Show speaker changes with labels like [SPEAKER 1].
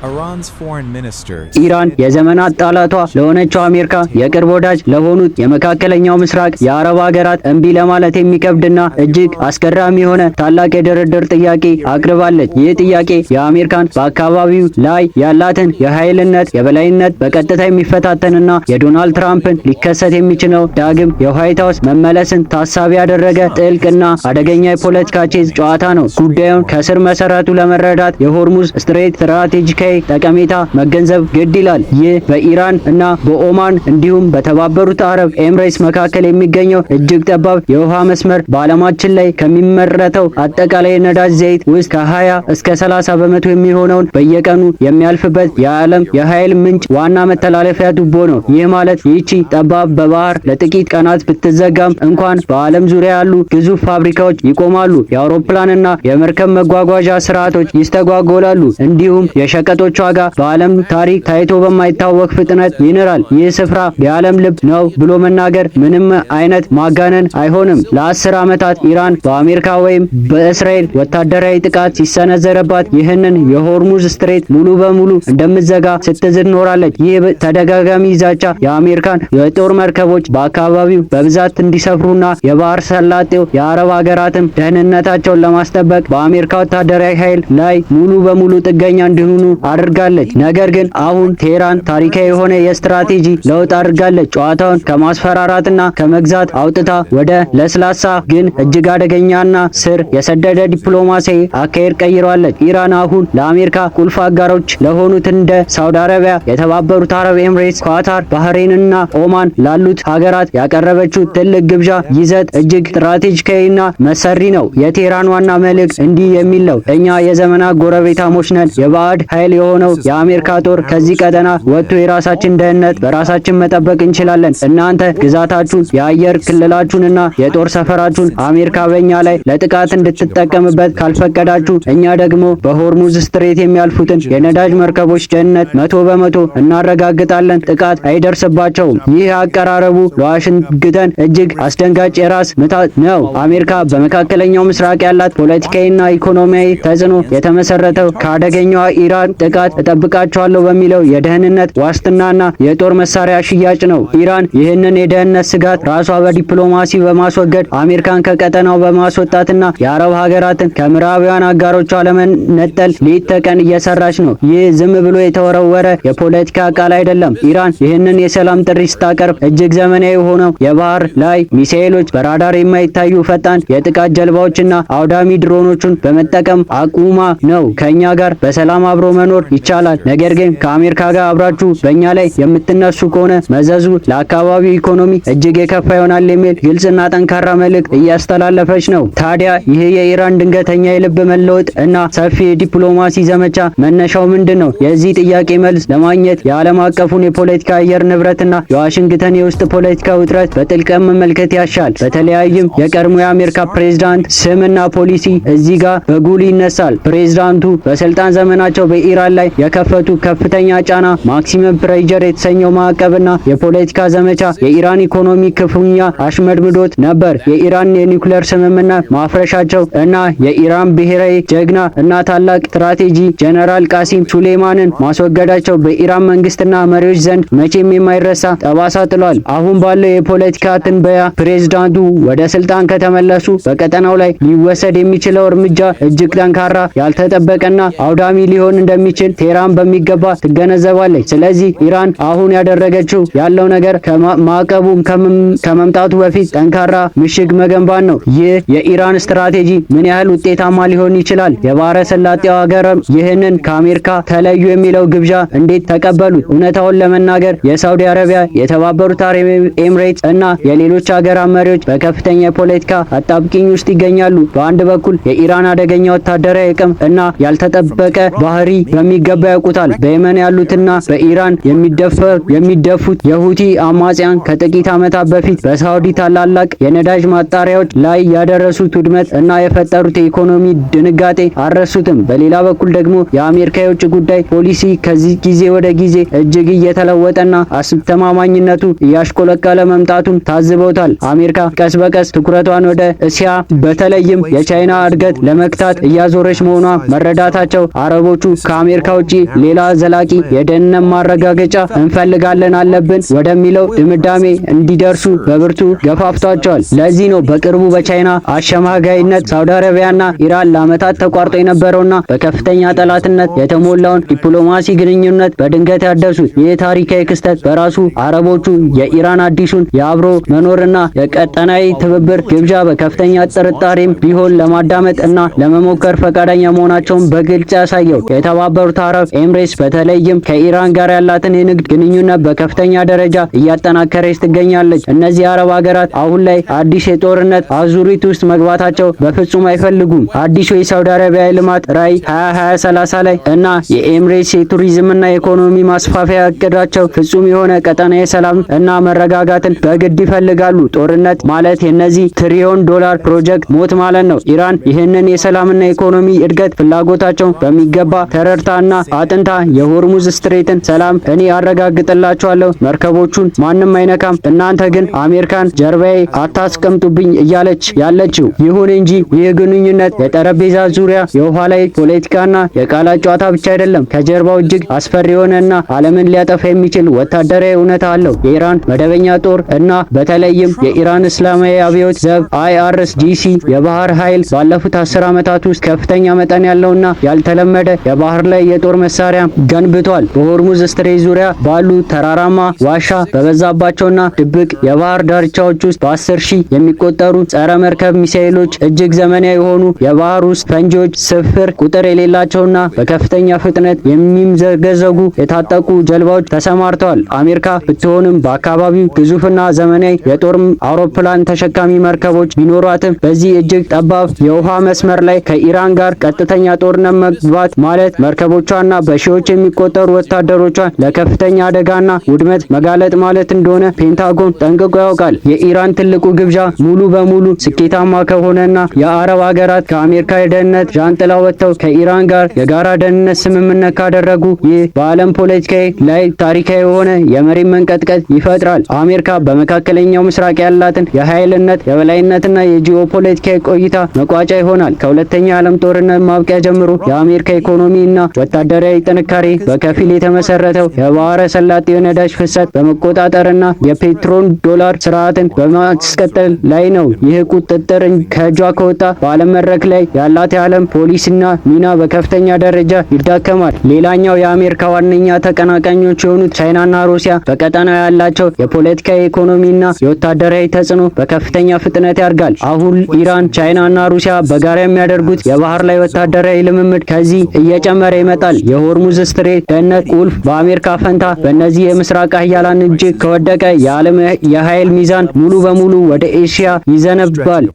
[SPEAKER 1] Iran's foreign minister
[SPEAKER 2] ኢራን የዘመናት ጠላቷ ለሆነችው አሜሪካ የቅርብ ወዳጅ ለሆኑት የመካከለኛው ምስራቅ የአረብ ሀገራት እምቢ ለማለት የሚከብድና እጅግ አስገራሚ የሆነ ታላቅ የድርድር ጥያቄ አቅርባለች። ይህ ጥያቄ የአሜሪካን በአካባቢው ላይ ያላትን የኃይልነት የበላይነት በቀጥታ የሚፈታተንና የዶናልድ ትራምፕን ሊከሰት የሚችለው ዳግም የዋይት ሃውስ መመለስን ታሳቢ ያደረገ ጥልቅና አደገኛ የፖለቲካ ቼዝ ጨዋታ ነው። ጉዳዩን ከስር መሰረቱ ለመረዳት የሆርሙዝ ስትሬት ስትራቴጂካዊ ጠቀሜታ መገንዘብ ግድ ይላል። ይህ በኢራን እና በኦማን እንዲሁም በተባበሩት አረብ ኤምሬትስ መካከል የሚገኘው እጅግ ጠባብ የውሃ መስመር በዓለማችን ላይ ከሚመረተው አጠቃላይ ነዳጅ ዘይት ውስጥ ከ20 እስከ 30 በመቶ የሚሆነውን በየቀኑ የሚያልፍበት የዓለም የኃይል ምንጭ ዋና መተላለፊያ ቱቦ ነው። ይህ ማለት ይህቺ ጠባብ በባህር ለጥቂት ቀናት ብትዘጋም እንኳን በዓለም ዙሪያ ያሉ ግዙፍ ፋብሪካዎች ይቆማሉ፣ የአውሮፕላንና የመርከብ መጓጓዣ ስርዓቶች ይስተጓጎላሉ፣ እንዲሁም የሸቀጦች ዋጋ በዓለም ታሪክ ታይቶ በማይታወቅ ፍጥነት ይንራል። ይህ ስፍራ የዓለም ልብ ነው ብሎ መናገር ምንም አይነት ማጋነን አይሆንም። ለ10 ዓመታት ኢራን በአሜሪካ ወይም በእስራኤል ወታደራዊ ጥቃት ሲሰነዘረባት ይህንን የሆርሙዝ ስትሬት ሙሉ በሙሉ እንደምትዘጋ ስትዝት ኖራለች። ይህ ተደጋጋሚ ዛቻ የአሜሪካን የጦር መርከቦች በአካባቢው በብዛት እንዲሰፍሩና የባህር ሰላጤው የአረብ ሀገራትም ደህንነታቸውን ለማስጠበቅ በአሜሪካ ወታደራዊ ኃይል ላይ ሙሉ በሙሉ ጥገኛ እንዲሆኑ አድርጋለች። ነገር ግን አሁን ቴህራን ታሪካዊ የሆነ የስትራቴጂ ለውጥ አድርጋለች። ጨዋታውን ከማስፈራራትና ከመግዛት አውጥታ ወደ ለስላሳ ግን እጅግ አደገኛና ስር የሰደደ ዲፕሎማሲያዊ አካሄድ ቀይራለች። ኢራን አሁን ለአሜሪካ ቁልፍ አጋሮች ለሆኑት እንደ ሳውዲ አረቢያ፣ የተባበሩት አረብ ኤምሬትስ፣ ኳታር፣ ባህሬንና ኦማን ላሉት ሀገራት ያቀረበችው ትልቅ ግብዣ ይዘት እጅግ ስትራቴጂካዊና መሰሪ ነው። የቴህራን ዋና መልእክት እንዲህ የሚል ነው። እኛ የዘመናት ጎረቤታሞች ነን። የባዕድ ኃይል የሆነው የአሜሪካ ጦር ከዚህ ቀጠና ወጥቶ የራሳችን ደህንነት በራሳችን መጠበቅ እንችላለን። እናንተ ግዛታችሁን፣ የአየር ክልላችሁንና የጦር ሰፈራችሁን አሜሪካ በእኛ ላይ ለጥቃት እንድትጠቀምበት ካልፈቀዳችሁ እኛ ደግሞ በሆርሙዝ ስትሬት የሚያልፉትን የነዳጅ መርከቦች ደህንነት 100% እናረጋግጣለን። ጥቃት አይደርስባቸውም። ይህ አቀራረቡ ለዋሽንግተን እጅግ አስደንጋጭ የራስ ምታት ነው። አሜሪካ በመካከለኛው ምስራቅ ያላት ፖለቲካዊና ኢኮኖሚያዊ ተጽዕኖ የተመሰረተው ከአደገኛዋ ኢራን ጥቃት እጠብቃቸዋለሁ በሚለው የደህንነት ዋስትናና የጦር መሳሪያ ሽያጭ ነው። ኢራን ይህንን የደህንነት ስጋት ራሷ በዲፕሎማሲ በማስወገድ አሜሪካን ከቀጠናው በማስወጣትና የአረብ ሀገራትን ከምዕራባውያን አጋሮቿ ለመነጠል ሌት ተቀን እየሰራች ነው። ይህ ዝም ብሎ የተወረወረ የፖለቲካ ቃል አይደለም። ኢራን ይህንን የሰላም ጥሪ ስታቀርብ እጅግ ዘመናዊ ሆነው የባህር ላይ ሚሳኤሎች፣ በራዳር የማይታዩ ፈጣን የጥቃት ጀልባዎችና አውዳሚ ድሮኖችን በመጠቀም አቁማ ነው። ከኛ ጋር በሰላም አብሮ መኖር ይቻላል፣ ነገር ግን ከአሜሪካ ጋር አብራችሁ በእኛ ላይ የምትነሱ ከሆነ መዘዙ ለአካባቢው ኢኮኖሚ እጅግ የከፋ ይሆናል የሚል ግልጽና ጠንካራ መልእክት እያስተላለፈች ነው። ታዲያ ይህ የኢራን ድንገተኛ የልብ መለወጥ እና ሰፊ የዲፕሎማሲ ዘመቻ መነሻው ምንድን ነው? የዚህ ጥያቄ መልስ ለማግኘት የዓለም አቀፉን የፖለቲካ አየር ንብረትና የዋሽንግተን የውስጥ ፖለቲካ ውጥረት በጥልቀት መመልከት ያሻል። በተለያዩም የቀድሞ የአሜሪካ ፕሬዝዳንት ስምና ፖሊሲ እዚህ ጋር በጉል ይነሳል። ፕሬዝዳንቱ በስልጣን ዘመናቸው በኢራን ላይ የከፈቱ ከፍተኛ ጫና ማክሲመም ፕሬዠር የተሰኘው ማዕቀብና የፖለቲካ ዘመቻ የኢራን ኢኮኖሚ ክፉኛ አሽመድምዶት ነበር። የኢራን የኒውክሌር ስምምነት ማፍረሻቸው እና የኢራን ብሔራዊ ጀግና እና ታላቅ ስትራቴጂ ጀነራል ቃሲም ሱሌማንን ማስወገዳቸው በኢራን መንግስትና መሪዎች ዘንድ መቼም የማይረሳ ጠባሳ ጥሏል። አሁን ባለው የፖለቲካ ትንበያ ፕሬዝዳንቱ ወደ ስልጣን ከተመለሱ በቀጠናው ላይ ሊወሰድ የሚችለው እርምጃ እጅግ ጠንካራ፣ ያልተጠበቀና አውዳሚ ሊሆን እንደሚችል ቴህራን በሚገባ ትገነዘባለች። ስለዚህ ኢራን አሁን ያደረገችው ያለው ነገር ማዕቀቡ ከመምጣቱ በፊት ጠንካራ ምሽግ መገንባት ነው። ይህ የኢራን ስትራቴጂ ምን ያህል ውጤታማ ሊሆን ይችላል? የባህረ ሰላጤው ሀገር ይህንን ከአሜሪካ ተለዩ የሚለው ግብዣ እንዴት ተቀበሉት? እውነታውን ለመናገር የሳውዲ አረቢያ፣ የተባበሩት አረብ ኤምሬትስ እና የሌሎች ሀገራት መሪዎች በከፍተኛ የፖለቲካ አጣብቂኝ ውስጥ ይገኛሉ። በአንድ በኩል የኢራን አደገኛ ወታደራዊ አቅም እና ያልተጠበቀ ባህሪ በሚገባ ያውቁታል። በየመን ያሉትና በኢራን የሚደፉት የሁቲ አማጽያን ከጥቂት ዓመታት በፊት በሳውዲ ታላላቅ የነዳጅ ማጣሪያዎች ላይ ያደረሱት ውድመት እና የፈጠሩት የኢኮኖሚ ድንጋጤ አልረሱትም። በሌላ በኩል ደግሞ የአሜሪካ የውጭ ጉዳይ ፖሊሲ ከዚህ ጊዜ ወደ ጊዜ እጅግ እየተለወጠና አስተማማኝነቱ እያሽቆለቀለ መምጣቱን ታዝበውታል። አሜሪካ ቀስ በቀስ ትኩረቷን ወደ እስያ በተለይም የቻይና እድገት ለመክታት እያዞረች መሆኗ መረዳታቸው አረቦቹ ከአሜሪካ ከአሜሪካ ውጪ ሌላ ዘላቂ የደህንነት ማረጋገጫ እንፈልጋለን አለብን ወደሚለው ድምዳሜ እንዲደርሱ በብርቱ ገፋፍቷቸዋል። ለዚህ ነው በቅርቡ በቻይና አሸማጋይነት ሳውዲ አረቢያና ኢራን ለዓመታት ተቋርጦ የነበረውና በከፍተኛ ጠላትነት የተሞላውን ዲፕሎማሲ ግንኙነት በድንገት ያደሱት። ይህ ታሪካዊ ክስተት በራሱ አረቦቹ የኢራን አዲሱን የአብሮ መኖርና የቀጠናዊ ትብብር ግብዣ በከፍተኛ ጥርጣሬም ቢሆን ለማዳመጥ እና ለመሞከር ፈቃደኛ መሆናቸውን በግልጽ ያሳየው። የተባበሩት አረብ ኤምሬትስ በተለይም ከኢራን ጋር ያላትን የንግድ ግንኙነት በከፍተኛ ደረጃ እያጠናከረች ትገኛለች። እነዚህ አረብ ሀገራት አሁን ላይ አዲስ የጦርነት አዙሪት ውስጥ መግባታቸው በፍጹም አይፈልጉም። አዲሱ የሳውዲ አረቢያ ልማት ራዕይ 2030 ላይ እና የኤምሬትስ የቱሪዝምና የኢኮኖሚ ማስፋፊያ እቅዳቸው ፍጹም የሆነ ቀጠናዊ ሰላም እና መረጋጋትን በግድ ይፈልጋሉ። ጦርነት ማለት የነዚህ ትሪሊዮን ዶላር ፕሮጀክት ሞት ማለት ነው። ኢራን ይህንን የሰላምና ኢኮኖሚ እድገት ፍላጎታቸውን በሚገባ ተረድታና አጥንታ የሆርሙዝ ስትሬትን ሰላም እኔ አረጋግጥላችኋለሁ፣ መርከቦቹን ማንም አይነካም፣ እናንተ ግን አሜሪካን ጀርባዬ አታስቀምጡብኝ እያለች ያለችው። ይሁን እንጂ ይህ ግንኙነት የጠረጴዛ ዙሪያ የውሃ ላይ ፖለቲካና የቃላት ጨዋታ ብቻ አይደለም። ከጀርባው እጅግ አስፈሪ የሆነና ዓለምን ሊያጠፋ የሚችል ወታደራዊ እውነታ አለው። የኢራን መደበኛ ጦር እና በተለይም የኢራን እስላማዊ አብዮት ዘብ IRGC የባህር ኃይል ባለፉት 10 ዓመታት ውስጥ ከፍተኛ መጠን ያለውና ያልተለመደ የባህር ላይ የጦር መሳሪያ ገንብቷል። በሆርሙዝ ስትሬት ዙሪያ ባሉ ተራራማ ዋሻ በበዛባቸውና ድብቅ የባህር ዳርቻዎች ውስጥ በ10 ሺህ የሚቆጠሩ ጸረ መርከብ ሚሳኤሎች፣ እጅግ ዘመናዊ የሆኑ የባህር ውስጥ ፈንጂዎች፣ ስፍር ቁጥር የሌላቸውና በከፍተኛ ፍጥነት የሚምዘገዘጉ የታጠቁ ጀልባዎች ተሰማርተዋል። አሜሪካ ብትሆንም በአካባቢው ግዙፍና ዘመናዊ የጦር አውሮፕላን ተሸካሚ መርከቦች ቢኖሯትም በዚህ እጅግ ጠባብ የውሃ መስመር ላይ ከኢራን ጋር ቀጥተኛ ጦርነት መግባት ማለት መርከቦቿና በሺዎች የሚቆጠሩ ወታደሮቿን ለከፍተኛ አደጋና ውድመት መጋለጥ ማለት እንደሆነ ፔንታጎን ጠንቅቆ ያውቃል። የኢራን ትልቁ ግብዣ ሙሉ በሙሉ ስኬታማ ከሆነና የአረብ ሀገራት ከአሜሪካ የደህንነት ዣንጥላ ወጥተው ከኢራን ጋር የጋራ ደህንነት ስምምነት ካደረጉ ይህ በዓለም ፖለቲካዊ ላይ ታሪካዊ የሆነ የመሬት መንቀጥቀጥ ይፈጥራል። አሜሪካ በመካከለኛው ምስራቅ ያላትን የኃይልነት የበላይነትና የጂኦፖለቲካዊ ቆይታ መቋጫ ይሆናል። ከሁለተኛው ዓለም ጦርነት ማብቂያ ጀምሮ የአሜሪካ ኢኮኖሚና ወታደራዊ ጥንካሬ በከፊል የተመሰረተው የባህረ ሰላጤው የነዳጅ ፍሰት በመቆጣጠርና የፔትሮል ዶላር ስርዓትን በማስቀጠል ላይ ነው። ይህ ቁጥጥር ከእጇ ከወጣ በዓለም መድረክ ላይ ያላት የዓለም ፖሊሲና ሚና በከፍተኛ ደረጃ ይዳከማል። ሌላኛው የአሜሪካ ዋነኛ ተቀናቃኞች የሆኑት ቻይናና ሩሲያ በቀጠናው ያላቸው የፖለቲካ የኢኮኖሚና የወታደራዊ ተጽዕኖ በከፍተኛ ፍጥነት ያድጋል። አሁን ኢራን፣ ቻይናና ሩሲያ በጋራ የሚያደርጉት የባህር ላይ ወታደራዊ ልምምድ ከዚህ እየጨመረ ይመጣል። የሆርሙዝ ስትሬት ደህንነት ቁልፍ በአሜሪካ ፈንታ በእነዚህ የምስራቅ ኃያላን እጅ ከወደቀ የዓለም የኃይል ሚዛን ሙሉ በሙሉ ወደ ኤሽያ ይዘነባል።